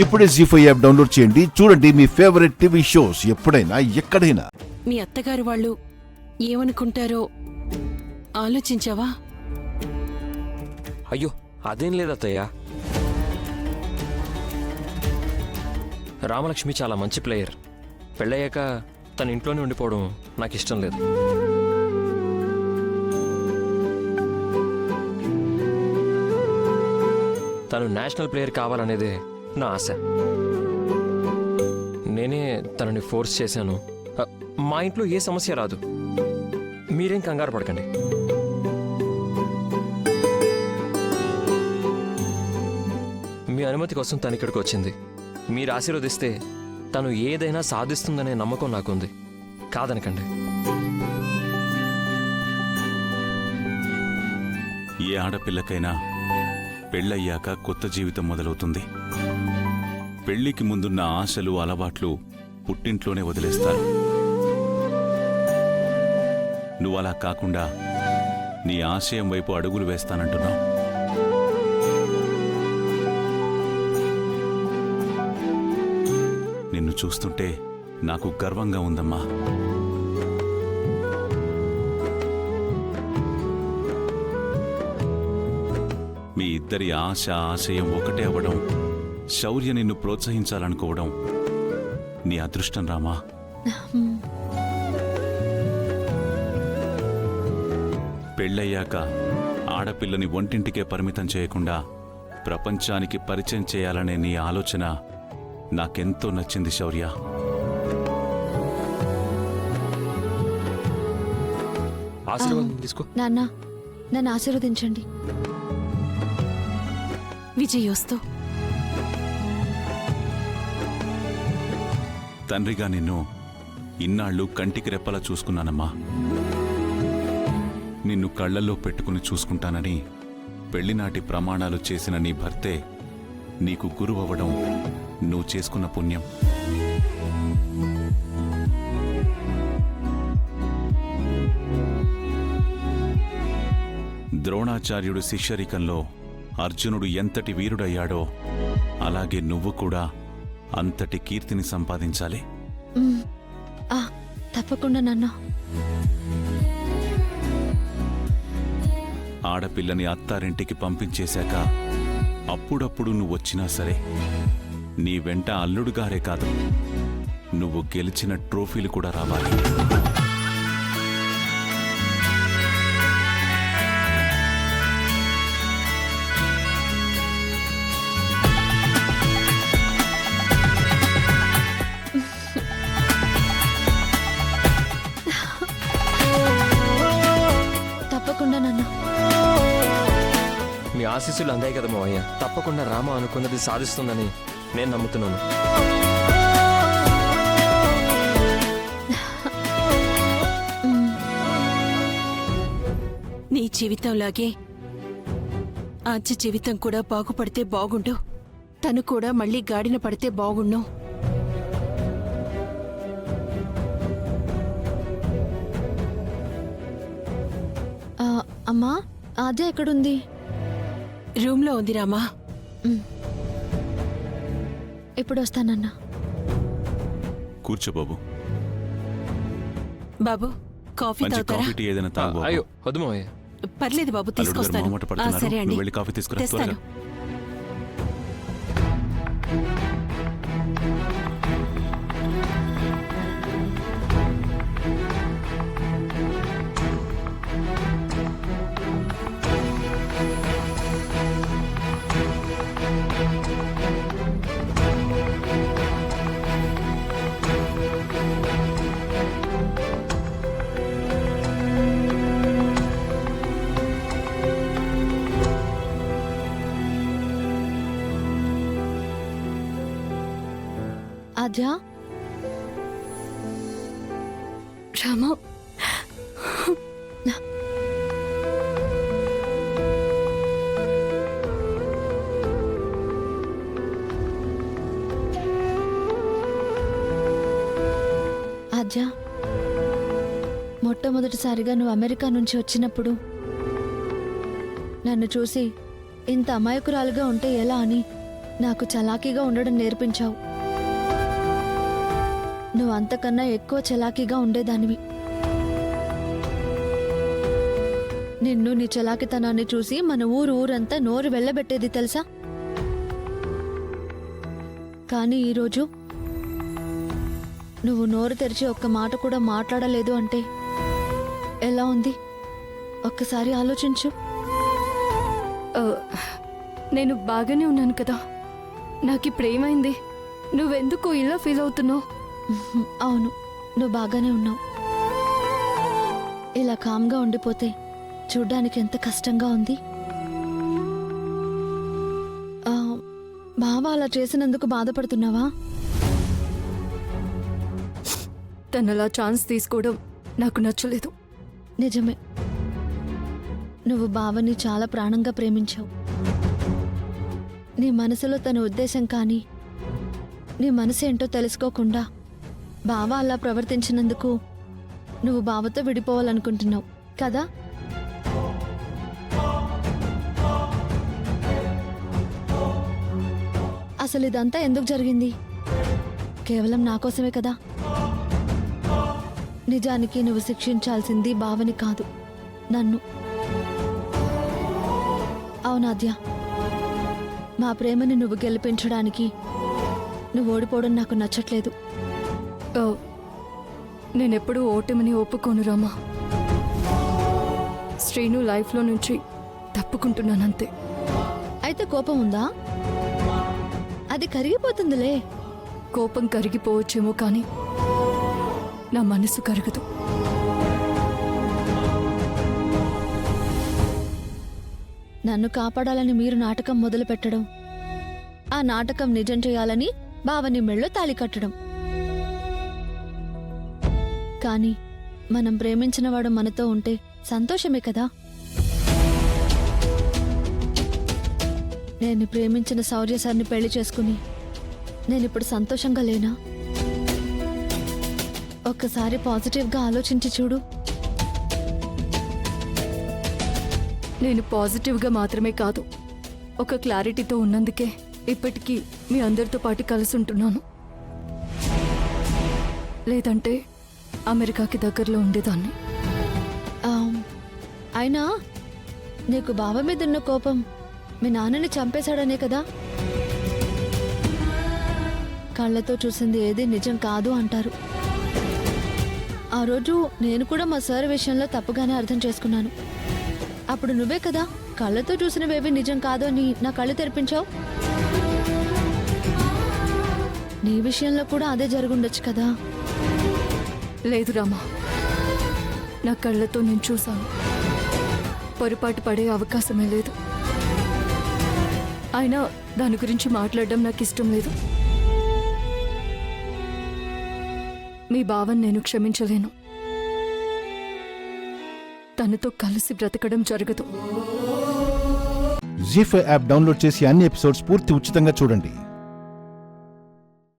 ఇప్పుడే జీ5 app download చేయండి. చూడండి మీ ఫేవరెట్ టీవీ షోస్ ఎప్పుడైనా ఎక్కడైనా. మీ అత్తగారు వాళ్ళు ఏమనుకుంటారో ఆలోచించావా? అయ్యో అదేం లేదత్తయ్య. రామలక్ష్మి చాలా మంచి ప్లేయర్. పెళ్ళయ్యాక తన ఇంట్లోనే ఉండిపోవడం నాకు ఇష్టం లేదు. తను నేషనల్ ప్లేయర్ కావాలనేదే నా ఆశ. నేనే తనని ఫోర్స్ చేశాను. మా ఇంట్లో ఏ సమస్య రాదు, మీరేం కంగారు పడకండి. మీ అనుమతి కోసం తను ఇక్కడికి వచ్చింది. మీరు ఆశీర్వదిస్తే తను ఏదైనా సాధిస్తుందనే నమ్మకం నాకుంది. కాదనకండి. ఏ ఆడపిల్లకైనా పెళ్ళయ్యాక కొత్త జీవితం మొదలవుతుంది. పెళ్లికి ముందున్న ఆశలు, అలవాట్లు పుట్టింట్లోనే వదిలేస్తారు. నువ్వలా కాకుండా నీ ఆశయం వైపు అడుగులు వేస్తానంటున్నావు. నిన్ను చూస్తుంటే నాకు గర్వంగా ఉందమ్మా. మీ ఇద్దరి ఆశ, ఆశయం ఒకటే అవ్వడం, శౌర్య నిన్ను ప్రోత్సహించాలనుకోవడం నీ అదృష్టం రామా. పెళ్ళయ్యాక ఆడపిల్లని ఒంటింటికే పరిమితం చేయకుండా ప్రపంచానికి పరిచయం చేయాలనే నీ ఆలోచన నాకెంతో నచ్చింది శౌర్య. ఆశీర్వాదం తీసుకో. నాన్న, నన్ను ఆశీర్వదించండి. విజయోస్తు. తండ్రిగా నిన్ను ఇన్నాళ్ళు కంటికి రెప్పలా చూసుకున్నానమ్మా. నిన్ను కళ్లల్లో పెట్టుకుని చూసుకుంటానని పెళ్లినాటి ప్రమాణాలు చేసిన నీ భర్తే నీకు గురువవ్వడం నువ్వు చేసుకున్న పుణ్యం. ద్రోణాచార్యుడు శిష్యరికంలో అర్జునుడు ఎంతటి వీరుడయ్యాడో అలాగే నువ్వు కూడా అంతటి కీర్తిని సంపాదించాలి. తప్పకుండా నాన్న. ఆడపిల్లని అత్తారింటికి పంపించేశాక అప్పుడప్పుడు నువ్వు వచ్చినా సరే నీ వెంట అల్లుడుగారే కాదు, నువ్వు గెలిచిన ట్రోఫీలు కూడా రావాలి. మీ ఆశీస్సులు అందాయి కదా మావయ్య. తప్పకుండా రామ అనుకున్నది సాధిస్తుందని నేను నమ్ముతున్నాను. నీ జీవితంలాగే ఆజ్య జీవితం కూడా బాగుపడితే బాగుండు. తను కూడా మళ్ళీ గాడిన పడితే బాగుండు. అమ్మా, అదే ఎక్కడుంది? రూమ్లో ఉంది రామా. ఇప్పుడు వస్తానన్నా. కూర్చో బాబు. బాబు, కాఫీ మంచి తాగుతారా? కాఫీ టీ ఏదైనా తాగు బాబు. అయ్యో వద్దు మావయ్య. పర్లేదు బాబు, అల్లుడు గారు తీసుకొస్తాను. మొహమాట పడుతున్నారు. సరే అండి, నువ్వు వెళ్ళి కాఫీ తీసుకురా తెస్తాను. త్వరగా. ఆద్యా, రామా, ఆద్యా, మొట్టమొదటిసారిగా నువ్వు అమెరికా నుంచి వచ్చినప్పుడు నన్ను చూసి ఇంత అమాయకురాలుగా ఉంటే ఎలా అని నాకు చలాకీగా ఉండడం నేర్పించావు. నువ్వు అంతకన్నా ఎక్కువ చలాకీగా ఉండేదానివి. నిన్ను నీ చలాకితనాన్ని చూసి మన ఊరంతా నోరు వెళ్ళబెట్టేది తెలుసా? కానీ ఈరోజు నువ్వు నోరు తెరిచి ఒక్క మాట కూడా మాట్లాడలేదు అంటే ఎలా ఉంది? ఒక్కసారి ఆలోచించు. నేను బాగానే ఉన్నాను కదా. నాకు ఇప్పుడు ఏమైంది? నువ్వెందుకు ఇలా ఫీల్ అవుతున్నావు? అవును, నువ్వు బాగానే ఉన్నావు. ఇలా కామ్గా ఉండిపోతే చూడ్డానికి ఎంత కష్టంగా ఉంది. బావ అలా చేసినందుకు బాధపడుతున్నావా? తనలా ఛాన్స్ తీసుకోవడం నాకు నచ్చలేదు. నిజమే, నువ్వు బావని చాలా ప్రాణంగా ప్రేమించావు. నీ మనసులో తన ఉద్దేశం కానీ నీ మనసు ఏంటో తెలుసుకోకుండా బావ అలా ప్రవర్తించినందుకు నువ్వు బావతో విడిపోవాలనుకుంటున్నావు కదా? అసలు ఇదంతా ఎందుకు జరిగింది? కేవలం నా కోసమే కదా? నిజానికి నువ్వు శిక్షించాల్సింది బావని కాదు, నన్ను. అవునాద్య, మా ప్రేమని నువ్వు గెలిపించడానికి నువ్వు ఓడిపోవడం నాకు నచ్చట్లేదు. నేనెప్పుడూ ఓటమిని ఒప్పుకోను రామా. శ్రీను లైఫ్లో నుంచి తప్పుకుంటున్నానంతే. అయితే కోపం ఉందా? అది కరిగిపోతుందిలే. కోపం కరిగిపోవచ్చేమో కానీ నా మనసు కరగదు. నన్ను కాపాడాలని మీరు నాటకం మొదలు పెట్టడం, ఆ నాటకం నిజం చేయాలని బావని మెళ్ళో తాళి కట్టడం. కానీ మనం ప్రేమించినవాడు మనతో ఉంటే సంతోషమే కదా? నేను ప్రేమించిన శౌర్య సార్ని పెళ్లి చేసుకుని నేనిప్పుడు సంతోషంగా లేనా? ఒక్కసారి పాజిటివ్గా ఆలోచించి చూడు. నేను పాజిటివ్గా మాత్రమే కాదు, ఒక క్లారిటీతో ఉన్నందుకే ఇప్పటికీ మీ అందరితో పాటు కలిసి ఉంటున్నాను. లేదంటే అమెరికాకి దగ్గరలో ఉండేదాన్ని. అయినా నీకు బావ మీదున్న కోపం మీ నాన్నని చంపేశాడనే కదా? కళ్ళతో చూసింది ఏది నిజం కాదు అంటారు. ఆ రోజు నేను కూడా మా సార్ విషయంలో తప్పుగానే అర్థం చేసుకున్నాను. అప్పుడు నువ్వే కదా కళ్ళతో చూసినవేవి నిజం కాదు అని నా కళ్ళు తెరిపించావు. నీ విషయంలో కూడా అదే జరుగుండొచ్చు కదా? లేదు రామా, నా కళ్ళతో నేను చూశాను. పొరపాటు పడే అవకాశమే లేదు. అయినా దాని గురించి మాట్లాడడం నాకు ఇష్టం లేదు. మీ బావని నేను క్షమించలేను. తనతో కలిసి బ్రతకడం జరగదు. జీ5 యాప్ డౌన్లోడ్ చేసి అన్ని ఎపిసోడ్స్ పూర్తి ఉచితంగా చూడండి.